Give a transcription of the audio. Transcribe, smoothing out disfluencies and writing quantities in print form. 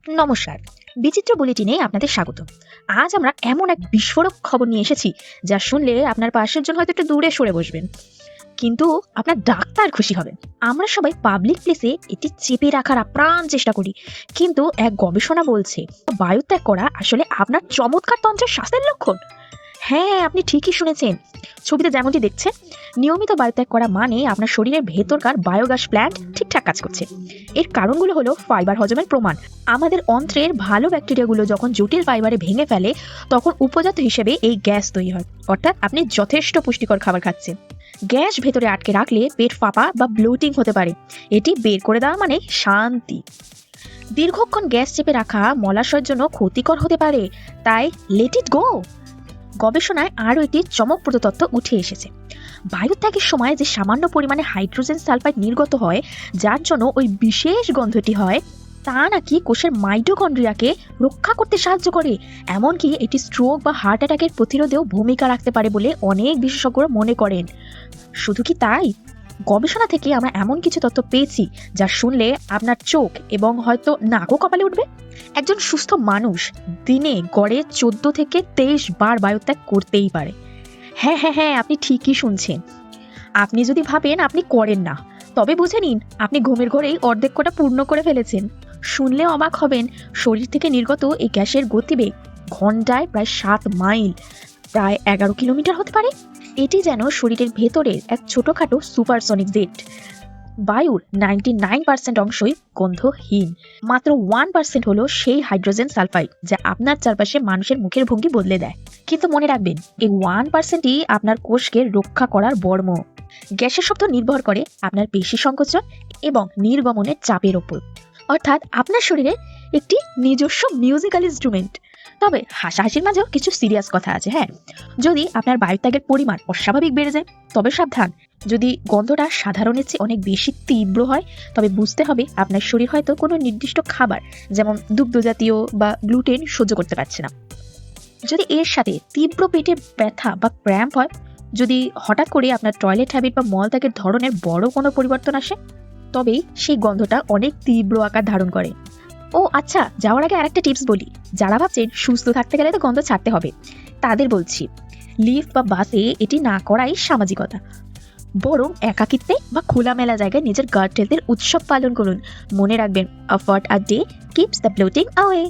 নমস্কার, বিচিত্র বুলেটিনে আপনাদের স্বাগত। আজ আমরা এমন এক বিস্ফোরক খবর নিয়ে এসেছি যা শুনলে আপনার পাশের জন হয়তো একটু দূরে সরে বসবেন, কিন্তু আপনার ডাক্তার খুশি হবেন। আমরা সবাই পাবলিক প্লেসে এটি চেপে রাখার আপ্রাণ চেষ্টা করি, কিন্তু এক গবেষণা বলছে বায়ু ত্যাগ করা আসলে আপনার চমৎকার তন্ত্রের স্বাস্থ্যের লক্ষণ। হ্যাঁ, আপনি ঠিকই শুনেছেন। ছবিতে যেমনটি দেখছেন, নিয়মিত বায়ুত্যাগ করা মানে আপনার শরীরের ভেতরকার বায়োগ্যাস প্ল্যান্ট ঠিকঠাক কাজ করছে। এর কারণগুলো হলো ফাইবার হজমের প্রমাণ। আমাদের অন্ত্রের ভালো ব্যাকটেরিয়াগুলো যখন জটিল ফাইবারে ভেঙে ফেলে, তখন উপজাত হিসেবে এই গ্যাস তৈরি হয়। অর্থাৎ আপনি যথেষ্ট পুষ্টিকর খাবার খাচ্ছেন। গ্যাস ভেতরে আটকে রাখলে পেট ফাঁপা বা ব্লোটিং হতে পারে। এটি বের করে দেওয়া মানে শান্তি। দীর্ঘক্ষণ গ্যাস চেপে রাখা মলাশয়ের জন্য ক্ষতিকর হতে পারে, তাই লেট ইট গো। গবেষণায় আরও একটি চমকপ্রদ তথ্য উঠে এসেছে। বায়ুত্যাগের সময় যে সামান্য পরিমাণে হাইড্রোজেন সালফাইড নির্গত হয়, যার জন্য ওই বিশেষ গন্ধটি হয়, তা নাকি কোষের মাইটোকন্ড্রিয়াকে রক্ষা করতে সাহায্য করে। এমনকি এটি স্ট্রোক বা হার্ট অ্যাটাকের প্রতিরোধেও ভূমিকা রাখতে পারে বলে অনেক বিশেষজ্ঞরা মনে করেন। শুধু কি তাই, গবেষণা থেকে আমরা এমন কিছু তথ্য পেয়েছি যা শুনলে আপনার চোখ এবং হয়তো নাকও কপালে উঠবে। একজন সুস্থ মানুষ দিনে গড়ে 14 থেকে 23 বার বায়ুত্যাগ করতেই পারে। হ্যাঁ হ্যাঁ হ্যাঁ, আপনি ঠিকই শুনছেন। আপনি যদি ভাবেন আপনি করেন না, তবে বুঝে নিন আপনি ঘুমের ঘরেই অর্ধেক কোটা পূর্ণ করে ফেলেছেন। শুনলে অবাক হবেন, শরীর থেকে নির্গত এই গ্যাসের গতিবেগ ঘন্টায় প্রায় 7 মাইল, প্রায় 11 কিলোমিটার হতে পারে। এটি যেন শরীরের ভেতরের এক ছোটখাটো সুপারসনিক জেট। বায়ুর 99% অংশই গন্ধহীন, মাত্র 1% হলো সেই হাইড্রোজেন সালফাইড যা আপনার চারপাশে মানুষের মুখের ভঙ্গি বদলে দেয়। কিন্তু মনে রাখবেন, এই 1%ই আপনার কোষকে রক্ষা করার বর্ম। গ্যাসের শব্দ নির্ভর করে আপনার পেশি সংকোচন এবং নির্গমনের চাপের ওপর, অর্থাৎ আপনার শরীরে একটি নিজস্ব মিউজিক্যাল ইনস্ট্রুমেন্ট। তবে হাসাহাসির মাঝেও কিছু সিরিয়াস কথা আছে। হ্যাঁ, যদি আপনার বায়ুত্যাগের পরিমাণ অস্বাভাবিক বেড়ে যায় তবে সাবধান। যদি গন্ধটা সাধারণের চেয়ে অনেক বেশি তীব্র হয়, তবে বুঝতে হবে আপনার শরীর হয়তো কোনো নির্দিষ্ট খাবার, যেমন দুগ্ধজাতীয় বা গ্লুটেন সহ্য করতে পারছে না। যদি এর সাথে তীব্র পেটে ব্যথা বা ক্র্যাম্প হয়, যদি হঠাৎ করে আপনার টয়লেট হ্যাবিট বা মলত্যাগের ধরনের বড় কোনো পরিবর্তন আসে, তবেই সেই গন্ধটা অনেক তীব্র আকার ধারণ করে। ও আচ্ছা, যাওয়ার আগে আরেকটা টিপস বলি। যারা ভাবছেন সুস্থ থাকতে গেলে তো গন্ধ ছাড়তে হবে, তাদের বলছি লিফট বা বাসে এটি না করাই সামাজিকতা। বরং একাকিত্বে বা খোলামেলা জায়গায় নিজের গার্ড হেলথের উৎসব পালন করুন। মনে রাখবেন, a fart a day keeps the bloating away.